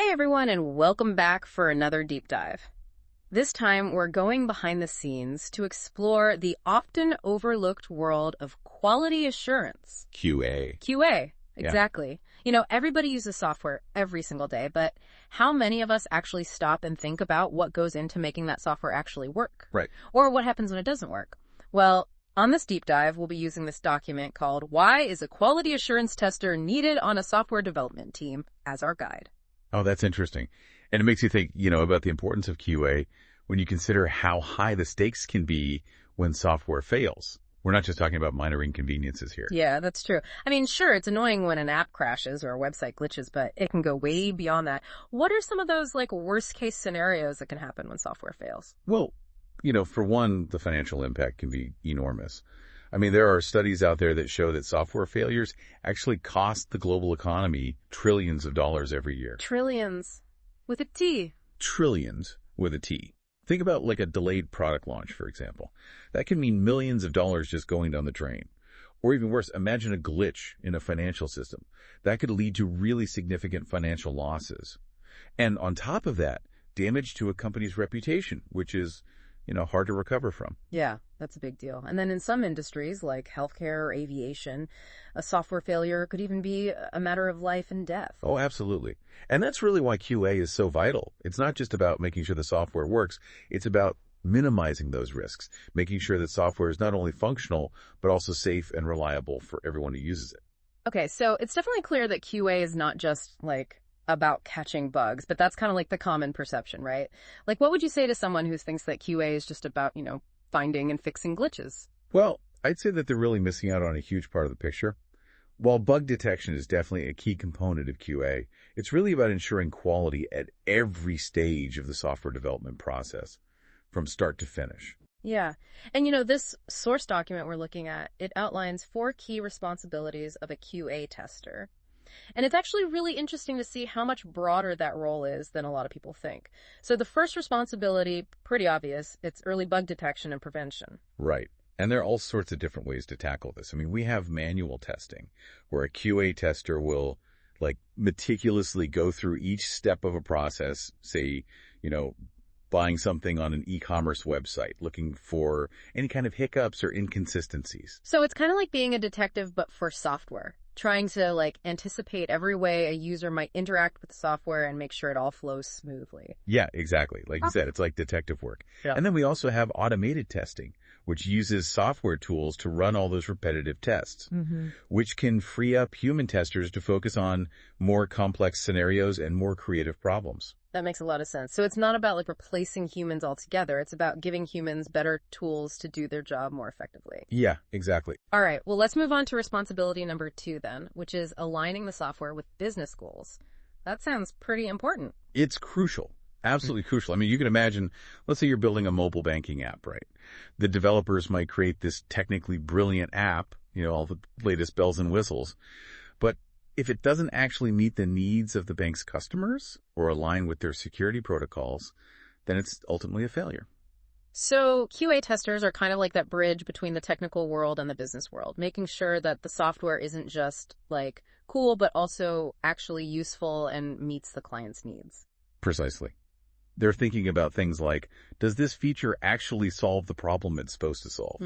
Hey everyone, and welcome back for another deep dive. This time, we're going behind the scenes to explore the often overlooked world of quality assurance. QA. QA, Yeah. exactly. Everybody uses software every single day, but how many of us actually stop and think about what goes into making that software actually work? Right. Or what happens when it doesn't work? Well, on this deep dive, we'll be using this document called Why is a Quality Assurance Tester Needed on a Software Development Team as our guide. Oh, that's interesting. And it makes you think, about the importance of QA when you consider how high the stakes can be when software fails. We're not just talking about minor inconveniences here. Yeah, that's true. I mean, sure, it's annoying when an app crashes or a website glitches, but it can go way beyond that. What are some of those worst case scenarios that can happen when software fails? Well, for one, the financial impact can be enormous. I mean, there are studies out there that show that software failures actually cost the global economy trillions of dollars every year. Trillions. With a T. Trillions with a T. Think about a delayed product launch, for example. That can mean millions of dollars just going down the drain. Or even worse, imagine a glitch in a financial system. That could lead to really significant financial losses. And on top of that, damage to a company's reputation, which is, hard to recover from. Yeah, that's a big deal. And then in some industries, like healthcare or aviation, a software failure could even be a matter of life and death. Oh, absolutely. And that's really why QA is so vital. It's not just about making sure the software works. It's about minimizing those risks, making sure that software is not only functional, but also safe and reliable for everyone who uses it. Okay, so it's definitely clear that QA is not just about catching bugs, but that's kind of the common perception, right? What would you say to someone who thinks that QA is just about, finding and fixing glitches? Well, I'd say that they're really missing out on a huge part of the picture. While bug detection is definitely a key component of QA, it's really about ensuring quality at every stage of the software development process, from start to finish. Yeah. And this source document we're looking at, it outlines 4 key responsibilities of a QA tester. And it's actually really interesting to see how much broader that role is than a lot of people think. So the first responsibility, pretty obvious, it's early bug detection and prevention. Right. And there are all sorts of different ways to tackle this. I mean, we have manual testing where a QA tester will meticulously go through each step of a process, say, buying something on an e-commerce website, looking for any kind of hiccups or inconsistencies. So it's kind of like being a detective, but for software. Trying to anticipate every way a user might interact with the software and make sure it all flows smoothly. Yeah, exactly. Like you said, it's like detective work. Yeah. And then we also have automated testing, which uses software tools to run all those repetitive tests, which can free up human testers to focus on more complex scenarios and more creative problems. That makes a lot of sense. So it's not about replacing humans altogether. It's about giving humans better tools to do their job more effectively. Yeah, exactly. All right. Well, let's move on to responsibility number 2 then, which is aligning the software with business goals. That sounds pretty important. It's crucial. Absolutely crucial. I mean, you can imagine, let's say you're building a mobile banking app, right? The developers might create this technically brilliant app, all the latest bells and whistles. But if it doesn't actually meet the needs of the bank's customers or align with their security protocols, then it's ultimately a failure. So QA testers are kind of like that bridge between the technical world and the business world, making sure that the software isn't just cool, but also actually useful and meets the client's needs. Precisely. They're thinking about things like, does this feature actually solve the problem it's supposed to solve?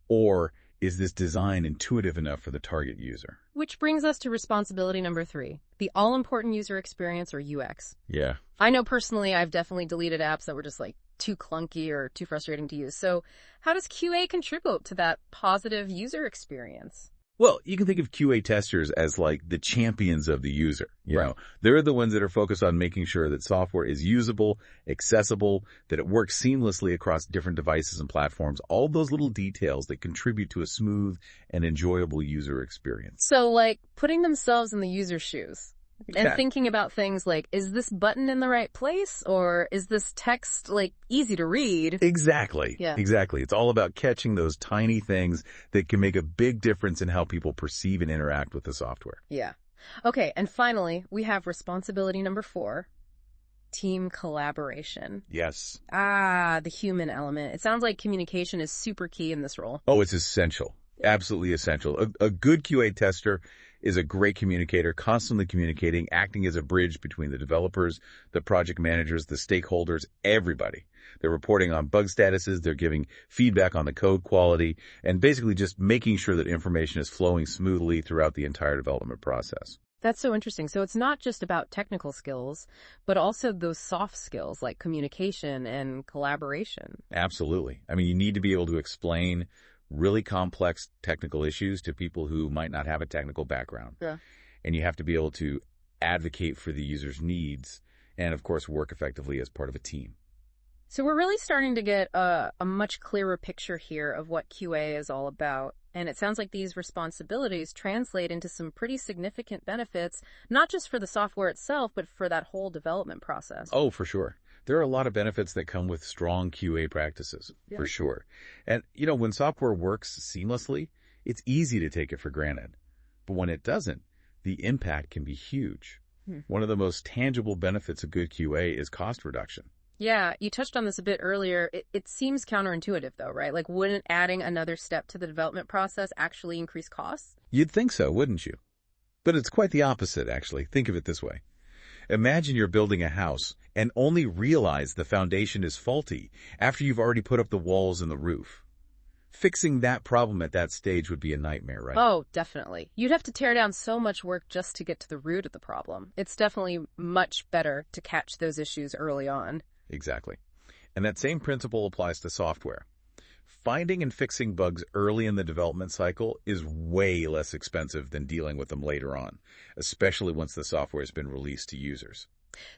Or is this design intuitive enough for the target user? Which brings us to responsibility number 3, the all-important user experience, or UX. Yeah. I know personally I've definitely deleted apps that were just too clunky or too frustrating to use. So how does QA contribute to that positive user experience? Well, you can think of QA testers as the champions of the user. You Right. know, they're the ones that are focused on making sure that software is usable, accessible, that it works seamlessly across different devices and platforms, all those little details that contribute to a smooth and enjoyable user experience. So putting themselves in the user's shoes. And thinking about things is this button in the right place? Or is this text, easy to read? Exactly. Yeah. Exactly. It's all about catching those tiny things that can make a big difference in how people perceive and interact with the software. Yeah. Okay, and finally, we have responsibility number 4, team collaboration. Yes. The human element. It sounds like communication is super key in this role. Oh, it's essential. Absolutely essential. A good QA tester is a great communicator, constantly communicating, acting as a bridge between the developers, the project managers, the stakeholders, everybody. They're reporting on bug statuses, they're giving feedback on the code quality, and basically just making sure that information is flowing smoothly throughout the entire development process. That's so interesting. So it's not just about technical skills, but also those soft skills like communication and collaboration. Absolutely. I mean, you need to be able to explain really complex technical issues to people who might not have a technical background. Yeah. And you have to be able to advocate for the user's needs and, of course, work effectively as part of a team. So we're really starting to get a much clearer picture here of what QA is all about. And it sounds like these responsibilities translate into some pretty significant benefits, not just for the software itself, but for that whole development process. Oh, for sure. There are a lot of benefits that come with strong QA practices, for sure. And, when software works seamlessly, it's easy to take it for granted. But when it doesn't, the impact can be huge. One of the most tangible benefits of good QA is cost reduction. Yeah, you touched on this a bit earlier. It seems counterintuitive, though, right? Like, wouldn't adding another step to the development process actually increase costs? You'd think so, wouldn't you? But it's quite the opposite, actually. Think of it this way. Imagine you're building a house and only realize the foundation is faulty after you've already put up the walls and the roof. Fixing that problem at that stage would be a nightmare, right? Oh, definitely. You'd have to tear down so much work just to get to the root of the problem. It's definitely much better to catch those issues early on. Exactly. And that same principle applies to software. Finding and fixing bugs early in the development cycle is way less expensive than dealing with them later on, especially once the software has been released to users.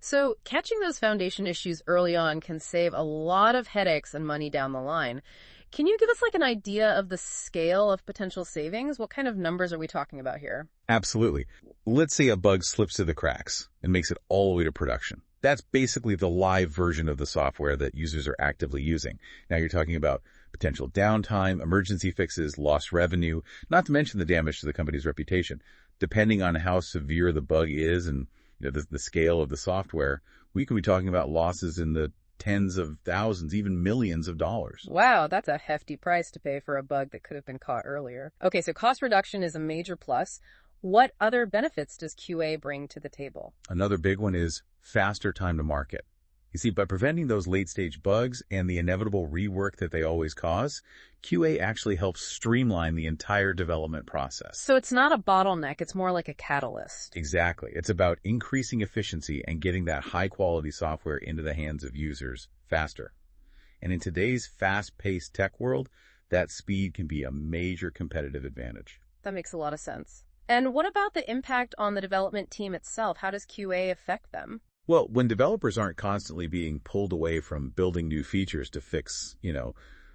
So catching those foundation issues early on can save a lot of headaches and money down the line. Can you give us an idea of the scale of potential savings? What kind of numbers are we talking about here? Absolutely. Let's say a bug slips through the cracks and makes it all the way to production. That's basically the live version of the software that users are actively using. Now you're talking about potential downtime, emergency fixes, lost revenue, not to mention the damage to the company's reputation. Depending on how severe the bug is and the scale of the software, we could be talking about losses in the tens of thousands, even millions of dollars. Wow, that's a hefty price to pay for a bug that could have been caught earlier. Okay, so cost reduction is a major plus. What other benefits does QA bring to the table? Another big one is faster time to market. You see, by preventing those late-stage bugs and the inevitable rework that they always cause, QA actually helps streamline the entire development process. So it's not a bottleneck, it's more like a catalyst. Exactly. It's about increasing efficiency and getting that high-quality software into the hands of users faster. And in today's fast-paced tech world, that speed can be a major competitive advantage. That makes a lot of sense. And what about the impact on the development team itself? How does QA affect them? Well, when developers aren't constantly being pulled away from building new features to fix,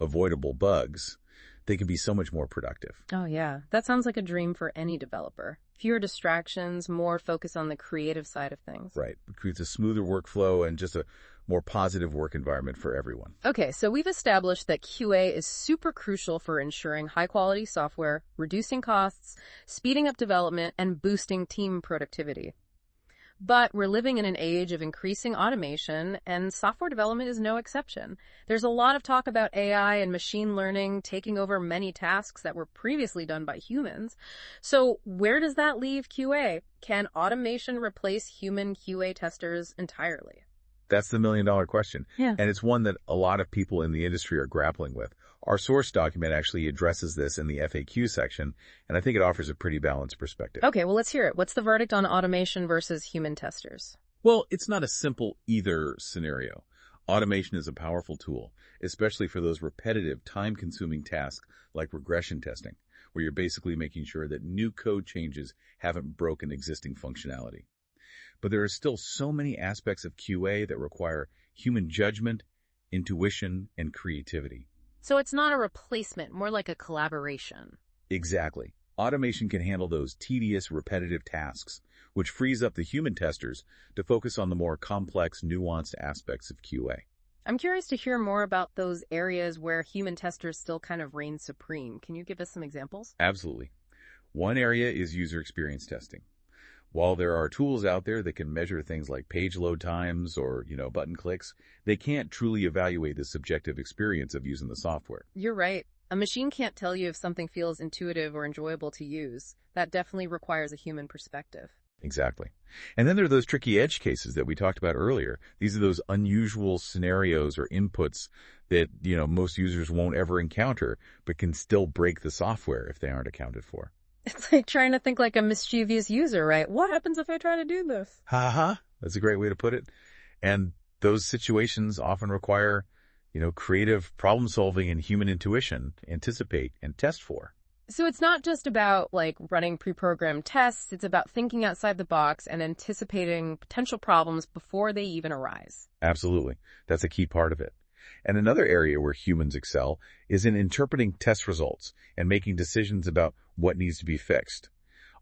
avoidable bugs, they can be so much more productive. Oh, yeah. That sounds like a dream for any developer. Fewer distractions, more focus on the creative side of things. Right. It creates a smoother workflow and just a more positive work environment for everyone. Okay, so we've established that QA is super crucial for ensuring high-quality software, reducing costs, speeding up development, and boosting team productivity. But we're living in an age of increasing automation, and software development is no exception. There's a lot of talk about AI and machine learning taking over many tasks that were previously done by humans. So where does that leave QA? Can automation replace human QA testers entirely? That's the million-dollar question. Yeah. And it's one that a lot of people in the industry are grappling with. Our source document actually addresses this in the FAQ section, and I think it offers a pretty balanced perspective. Okay, well, let's hear it. What's the verdict on automation versus human testers? Well, it's not a simple either scenario. Automation is a powerful tool, especially for those repetitive, time-consuming tasks like regression testing, where you're basically making sure that new code changes haven't broken existing functionality. But there are still so many aspects of QA that require human judgment, intuition, and creativity. So it's not a replacement, more like a collaboration. Exactly. Automation can handle those tedious, repetitive tasks, which frees up the human testers to focus on the more complex, nuanced aspects of QA. I'm curious to hear more about those areas where human testers still kind of reign supreme. Can you give us some examples? Absolutely. One area is user experience testing. While there are tools out there that can measure things like page load times or, button clicks, they can't truly evaluate the subjective experience of using the software. You're right. A machine can't tell you if something feels intuitive or enjoyable to use. That definitely requires a human perspective. Exactly. And then there are those tricky edge cases that we talked about earlier. These are those unusual scenarios or inputs that, most users won't ever encounter, but can still break the software if they aren't accounted for. It's like trying to think like a mischievous user, right? What happens if I try to do this? Ha. That's a great way to put it. And those situations often require, creative problem solving and human intuition, anticipate and test for. So it's not just about like running pre-programmed tests, it's about thinking outside the box and anticipating potential problems before they even arise. Absolutely. That's a key part of it. And another area where humans excel is in interpreting test results and making decisions about what needs to be fixed.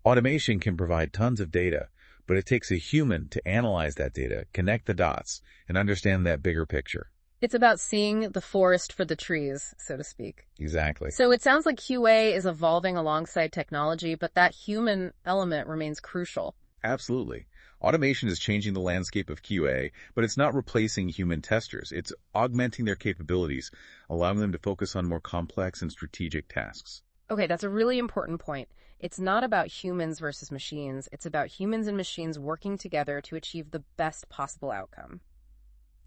Automation can provide tons of data, but it takes a human to analyze that data, connect the dots, and understand that bigger picture. It's about seeing the forest for the trees, so to speak. Exactly. So it sounds like QA is evolving alongside technology, but that human element remains crucial. Absolutely. Automation is changing the landscape of QA, but it's not replacing human testers. It's augmenting their capabilities, allowing them to focus on more complex and strategic tasks. Okay, that's a really important point. It's not about humans versus machines. It's about humans and machines working together to achieve the best possible outcome.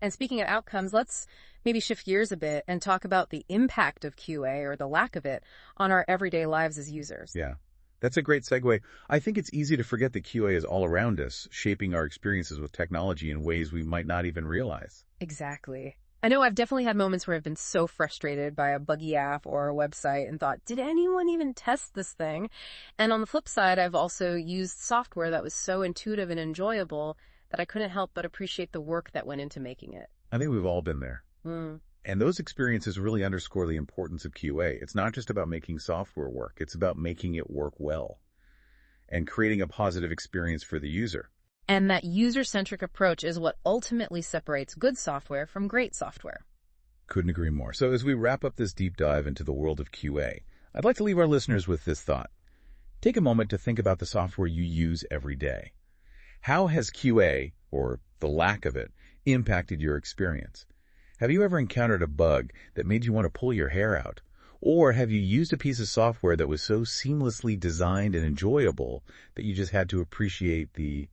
And speaking of outcomes, let's maybe shift gears a bit and talk about the impact of QA, or the lack of it, on our everyday lives as users. Yeah, that's a great segue. I think it's easy to forget that QA is all around us, shaping our experiences with technology in ways we might not even realize. Exactly. I know I've definitely had moments where I've been so frustrated by a buggy app or a website and thought, did anyone even test this thing? And on the flip side, I've also used software that was so intuitive and enjoyable that I couldn't help but appreciate the work that went into making it. I think we've all been there. And those experiences really underscore the importance of QA. It's not just about making software work. It's about making it work well and creating a positive experience for the user. And that user-centric approach is what ultimately separates good software from great software. Couldn't agree more. So as we wrap up this deep dive into the world of QA, I'd like to leave our listeners with this thought. Take a moment to think about the software you use every day. How has QA, or the lack of it, impacted your experience? Have you ever encountered a bug that made you want to pull your hair out? Or have you used a piece of software that was so seamlessly designed and enjoyable that you just had to appreciate the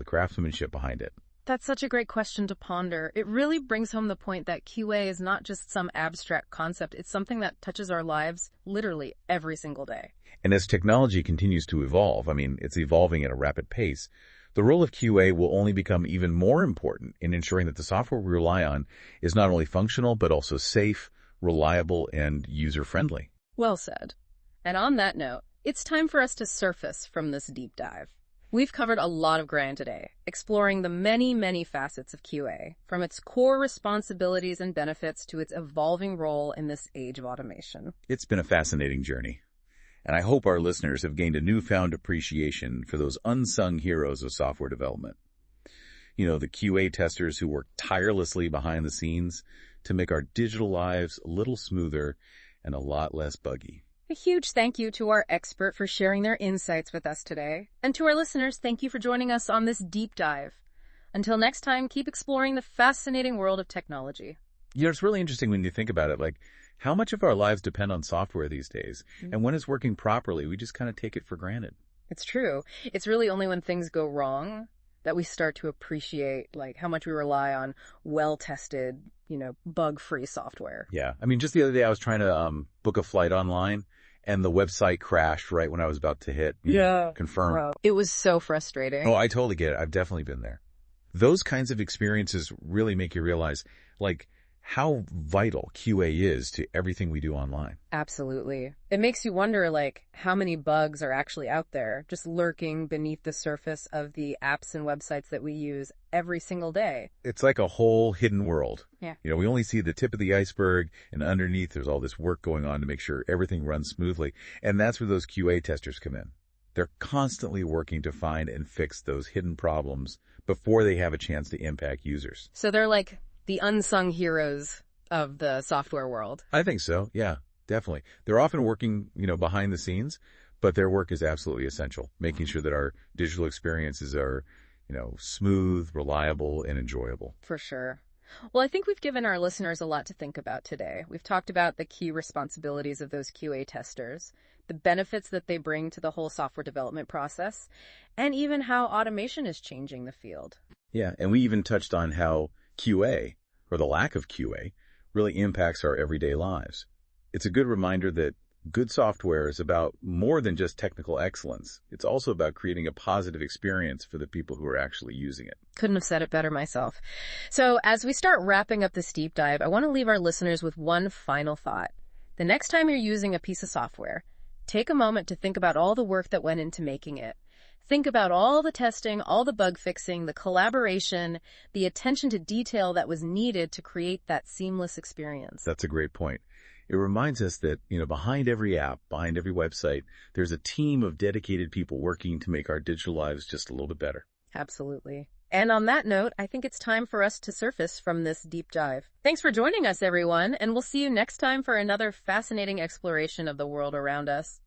craftsmanship behind it? That's such a great question to ponder. It really brings home the point that QA is not just some abstract concept. It's something that touches our lives literally every single day. And as technology continues to evolve, it's evolving at a rapid pace, the role of QA will only become even more important in ensuring that the software we rely on is not only functional, but also safe, reliable, and user-friendly. Well said. And on that note, it's time for us to surface from this deep dive. We've covered a lot of ground today, exploring the many, many facets of QA, from its core responsibilities and benefits to its evolving role in this age of automation. It's been a fascinating journey, and I hope our listeners have gained a newfound appreciation for those unsung heroes of software development. The QA testers who work tirelessly behind the scenes to make our digital lives a little smoother and a lot less buggy. A huge thank you to our expert for sharing their insights with us today. And to our listeners, thank you for joining us on this deep dive. Until next time, keep exploring the fascinating world of technology. It's really interesting when you think about it, like how much of our lives depend on software these days. And when it's working properly, we just kind of take it for granted. It's true. It's really only when things go wrong that we start to appreciate like how much we rely on well-tested, bug-free software. Yeah. Just the other day I was trying to book a flight online, and the website crashed right when I was about to hit confirm. Bro. It was so frustrating. Oh, I totally get it. I've definitely been there. Those kinds of experiences really make you realize, how vital QA is to everything we do online. Absolutely. It makes you wonder, how many bugs are actually out there, just lurking beneath the surface of the apps and websites that we use every single day. It's like a whole hidden world. Yeah. We only see the tip of the iceberg, and underneath there's all this work going on to make sure everything runs smoothly. And that's where those QA testers come in. They're constantly working to find and fix those hidden problems before they have a chance to impact users. So they're like the unsung heroes of the software world. I think so. Yeah, definitely. They're often working, behind the scenes, but their work is absolutely essential, making sure that our digital experiences are, smooth, reliable, and enjoyable. For sure. Well, I think we've given our listeners a lot to think about today. We've talked about the key responsibilities of those QA testers, the benefits that they bring to the whole software development process, and even how automation is changing the field. Yeah, and we even touched on how QA, or the lack of QA, really impacts our everyday lives. It's a good reminder that good software is about more than just technical excellence. It's also about creating a positive experience for the people who are actually using it. Couldn't have said it better myself. So as we start wrapping up this deep dive, I want to leave our listeners with one final thought. The next time you're using a piece of software, take a moment to think about all the work that went into making it. Think about all the testing, all the bug fixing, the collaboration, the attention to detail that was needed to create that seamless experience. That's a great point. It reminds us that, behind every app, behind every website, there's a team of dedicated people working to make our digital lives just a little bit better. Absolutely. And on that note, I think it's time for us to surface from this deep dive. Thanks for joining us, everyone, and we'll see you next time for another fascinating exploration of the world around us.